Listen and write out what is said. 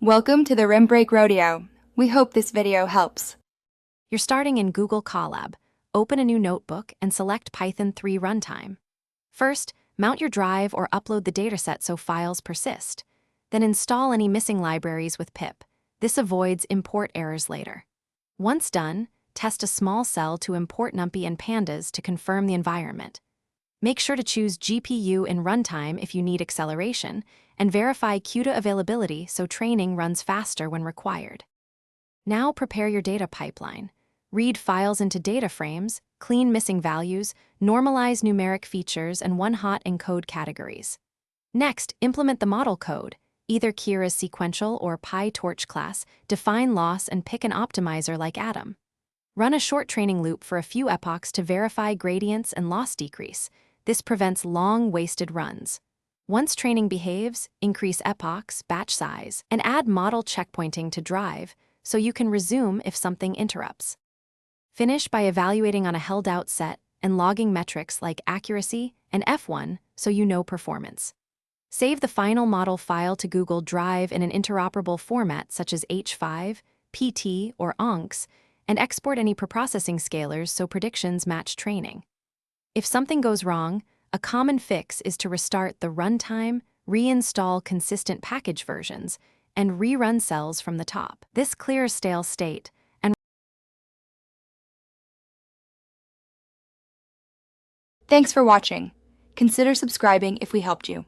Welcome to the Rim Break Rodeo. We hope this video helps. You're starting in Google Colab. Open a new notebook and select Python 3 runtime. First, mount your drive or upload the dataset so files persist. Then install any missing libraries with pip. This avoids import errors later. Once done, test a small cell to import NumPy and pandas to confirm the environment. Make sure to choose GPU in runtime if you need acceleration, and verify CUDA availability so training runs faster when required. Now prepare your data pipeline. Read files into data frames, clean missing values, normalize numeric features, and one-hot encode categories. Next, implement the model code. Either Kira's sequential or PyTorch class, define loss and pick an optimizer like Atom. Run a short training loop for a few epochs to verify gradients and loss decrease. This prevents long, wasted runs. Once training behaves, increase epochs, batch size, and add model checkpointing to drive so you can resume if something interrupts. Finish by evaluating on a held-out set and logging metrics like accuracy and F1 so you know performance. Save the final model file to Google Drive in an interoperable format such as H5, PT, or ONCS, and export any preprocessing scalars so predictions match training. If something goes wrong, a common fix is to restart the runtime, reinstall consistent package versions, and rerun cells from the top. This clears stale state and Thanks for watching. Consider subscribing if we helped you.